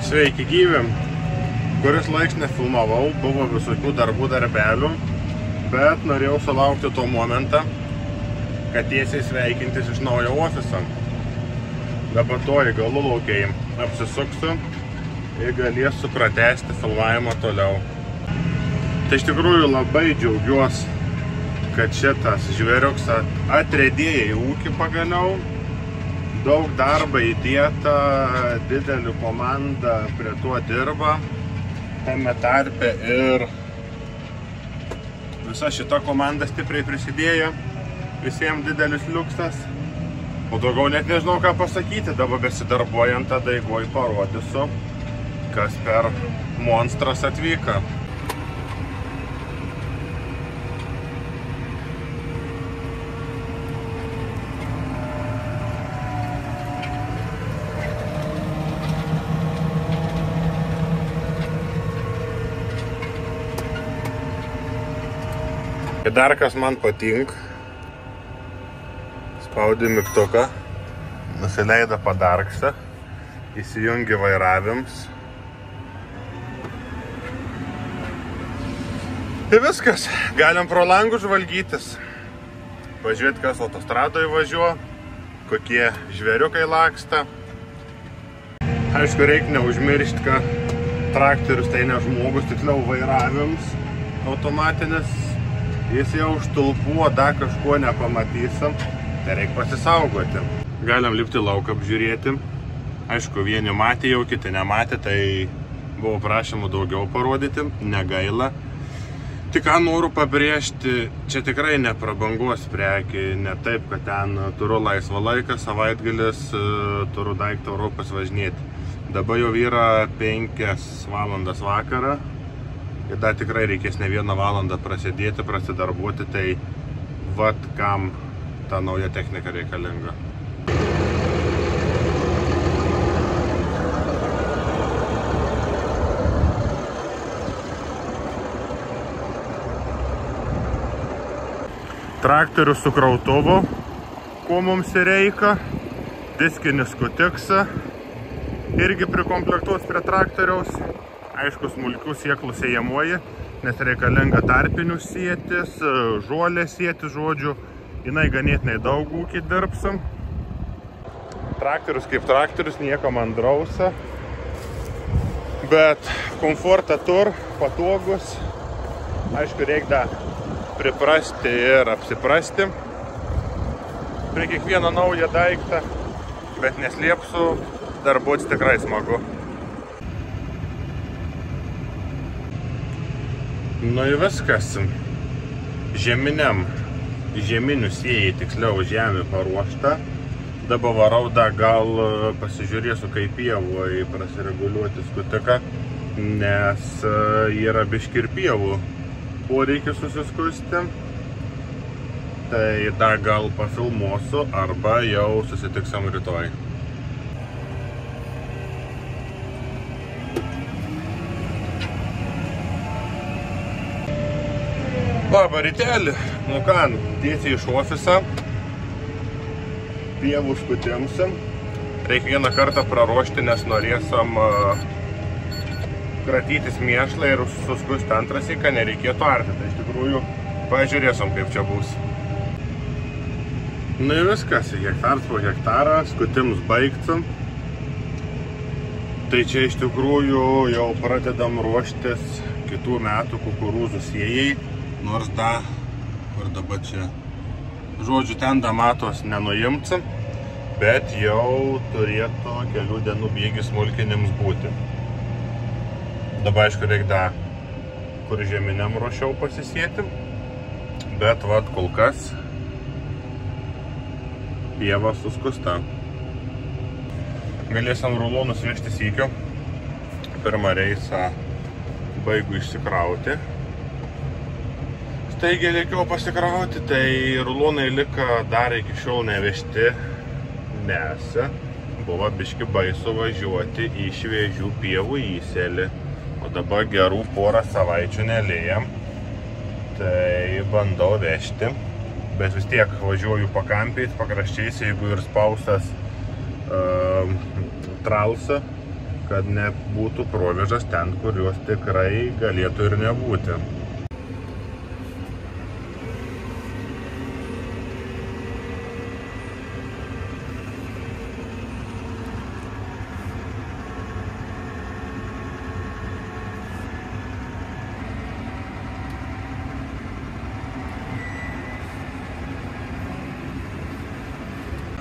Sveiki gyvi. Kuris laiks nefilmavau, buvo visokių darbelių, bet norėjau sulaukti to momentą, kad tiesiai sveikintis iš naujo ofisą. Dabar to į galų laukiai apsisuksiu ir galėsiu pratęsti filmavimą toliau. Tai iš tikrųjų labai džiaugiuosi, kad šitas žvėriuks atrėdėjo į ūkį pagaliau. Daug darbo įdėta, didelį komandą prie tuo dirba, tame tarpe ir visa šita komanda stipriai prisidėjo, visiems didelis liuksas. O daugiau net nežinau ką pasakyti, dabar besidarbuojant tada eigoj parodysiu, kas per monstras atvyko. Dar kas man patink, spaudi mygtuką, nusileido padarksą, įsijungi vairavims. Ir viskas, galim pro langus žvalgytis, pažiūrėti, kas autostradoje važiuoja, kokie žvėriukai laksta. Aišku, reikia neužmiršti, kad traktorius tai ne žmogus, tiksliau vairavims automatinis. Jis jau užtulpuo, dar kažko nepamatysim, tai reikia pasisaugoti. Galim lipti lauką apžiūrėti. Aišku, vieni matė jau, kiti nematė, tai buvo prašymų daugiau parodyti, negaila. Tik ką noriu pabrėžti, čia tikrai ne prabangos prekė, ne taip, kad ten turiu laisvą laiką, savaitgalis, turiu daiktą Europos važinėti. Dabar jau yra 5 valandas vakarą. Ir dar tikrai reikės ne 1 valandą prasidėti, prasidarbuoti, tai vat kam ta nauja technika reikalinga. Traktorius su krautuvu, ko mums reikia, diskinis skutiksą, irgi prikomplektuos prie traktoriaus. Aišku, smulkių sėklų sėjamoji, nes reikalinga tarpinių sėtis, žolė sėti, žodžiu, jinai ganėtinai daug ūkį dirbsim. Traktorius kaip traktorius, nieko man drausa, bet komfortą tur, patogus. Aišku, reikia priprasti ir apsiprasti prie kiekvieno naują daiktą, bet neslėpsiu, darbuotis tikrai smagu. Nu ir viskas, žieminių sėjai, tiksliau žemė paruošta. Dabar varau dar gal pasižiūrėsiu kaip pievoj prasireguliuoti skutiką, nes yra biški ir pievų poreikis susiskusti. Tai dar gal pafilmuosiu arba jau susitiksim rytoj. Labą rytelį, nu ką, tiesiai iš ofisą, pievų skutimsim. Reikia vieną kartą praruošti, nes norėsim kratytis mėšlą ir suskusti antrą syką, nereikėtų arti. Tai iš tikrųjų pažiūrėsim, kaip čia bus. Nu ir viskas, hektaras po hektarą, skutims baigsim. Tai čia iš tikrųjų jau pradedam ruoštis kitų metų kukurūzų sėjai. Nors da, kur dabar čia, žodžiu, ten da matos nenuimsim, bet jau turėtų kelių dienų bėgis smulkinims būti. Dabar, aišku, reikia da, kur žeminiam ruošiau pasisėti, bet vat kol kas pieva suskusta. Galėsim rulonus vežti sykio, pirmą reisą baigu išsikrauti. Taigi reikėjo pasikrauti, tai rulonai liko dar iki šiol nevežti, nes buvo biški baisu važiuoti į šviežių pievų įsėlį, o dabar gerų porą savaičių nelėjam, tai bandau vežti, bet vis tiek važiuoju pakampiais, pakraščiais, jeigu ir spausas tralsa, kad nebūtų provėžas ten, kur jos tikrai galėtų ir nebūti.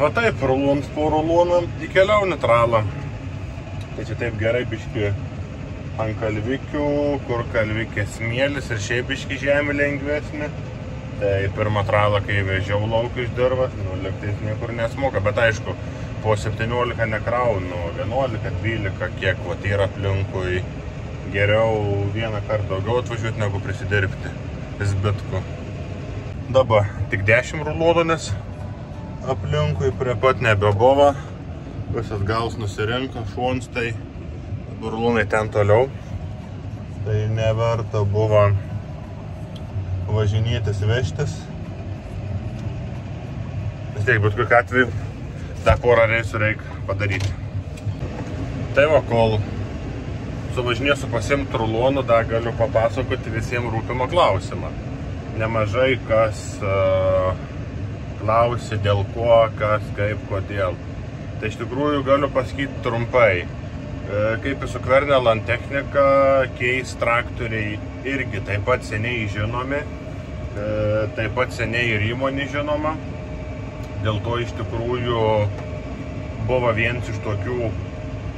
Va taip, rulons po ruloną įkeliau neutralą. Tai čia taip gerai biški ant kalvikių, kur kalvikės smėlis ir šiaip biški žemė lengvesnė. Tai pirmą tralą, kai vežiau lauk iš dirvas, lygtais niekur nesmoka, bet aišku, po 17 nekraunu, 11, 12, kiek vat yra aplinkui, geriau vieną kartą daugiau atvažiuoti, negu prisidirbti zbitku. Dabar tik 10 rulonės aplinkui, prie pat nebebuvo, visas gals nusirinko, švonstai, rulonai ten toliau, tai neverta buvo važinėtis vežtis. Vis tiek, bet kokiu atveju, tą porą reisų reikia padaryti. Tai va, kol suvažinėsiu pasiimti rulonų, dar galiu papasakoti visiems rūpimą klausimą. Nemažai kas klausi dėl ko, kas, kaip, kodėl. Tai iš tikrųjų galiu pasakyti trumpai. Kaip su Kverneland technika, keis traktoriai irgi taip pat seniai žinomi, taip pat seniai ir įmonė žinoma. Dėl to iš tikrųjų buvo vienas iš tokių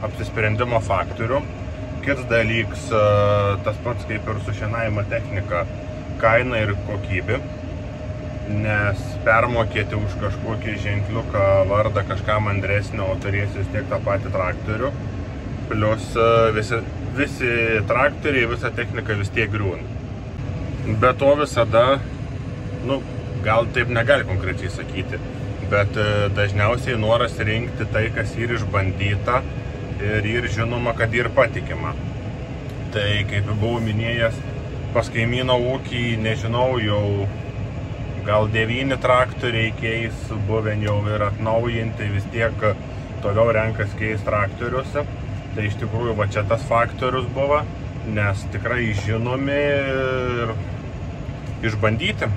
apsisprendimo faktorių. Kitas dalykas, tas pats kaip ir su šienavimo technika, kaina ir kokybė. Nes permokėti už kažkokį ženkliuką, vardą, kažką mandresnio, o turėsi vis tiek tą patį traktorių. Plius visi traktoriai, visa technika vis tiek griūna. Be to visada, gal taip negali konkrečiai sakyti, bet dažniausiai noras rinkti tai, kas yra išbandyta ir žinoma, kad ir patikima. Tai kaip buvau minėjęs, pas kaimyno ūkį, nežinau, jau gal 9 traktoriai keis, buvę jau ir atnaujinti, vis tiek toliau renkas keis traktoriuose. Tai iš tikrųjų va čia tas faktorius buvo, nes tikrai žinomi ir išbandyti.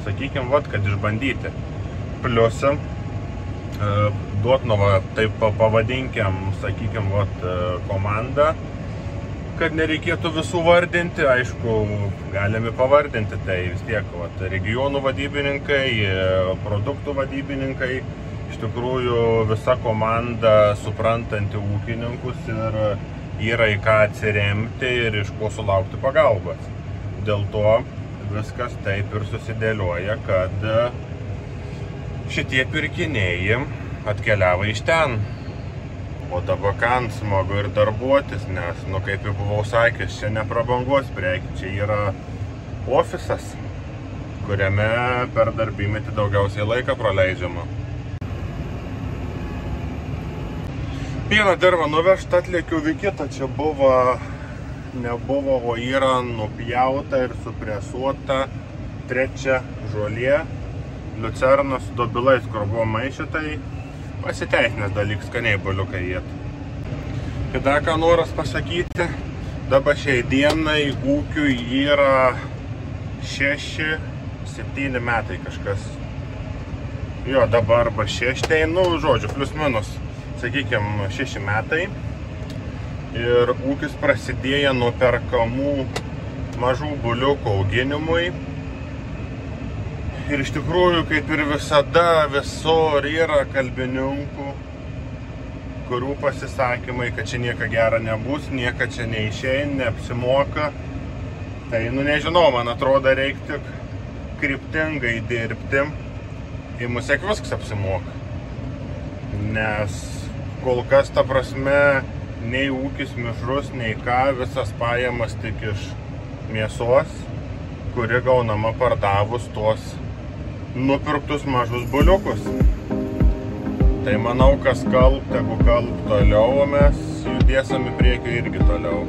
Sakykim, kad išbandyti. Plius, taip pavadinkim, sakykim, komandą, kad nereikėtų visų vardinti, aišku, galime pavardinti, tai vis tiek regionų vadybininkai, produktų vadybininkai, iš tikrųjų visa komanda suprantanti ūkininkus ir yra į ką atsiremti ir iš ko sulaukti pagalbos. Dėl to viskas taip ir susidėlioja, kad šitie pirkiniai atkeliavo iš ten. O dabar kan smagu ir darbuotis, nes, kaip jau buvau sakęs, čia ne prabangos prekė, čia yra ofisas, kuriame per darbymetį daugiausiai laiką praleidžiama. Vieną dirvą nuvežtą atlėkiau į kitą, čia nebuvo, o yra nupjauta ir supresuota trečia žolė, liucerna su dobilais, kur buvo maišytai. Pasiteisinęs dalykas, skaniai buliukai jėtų. Kada ką noras pasakyti, dabar šiai dienai ūkiui yra 6-7 metai kažkas. Jo, dabar arba 6, žodžiu, plius minus, sakykime, 6 metai. Ir ūkis prasidėjo nuo perkamų mažų buliukų auginimui. Ir iš tikrųjų, kaip ir visada, visur yra kalbininkų, kurių pasisakymai, kad čia nieko gero nebus, nieko čia neišeina, neapsimoka. Tai, nežinau, man atrodo, reikia tik kryptingai dirbti, į mus tiek viskas apsimoka. Nes kol kas, ta prasme, nei ūkis mišrus, nei ką, visas pajamas tik iš mėsos, kuri gaunama pardavus tuos nupirktus mažus buliukus. Tai manau, kas kalb, tegu kalb toliau, o mes judėsime į priekį irgi toliau.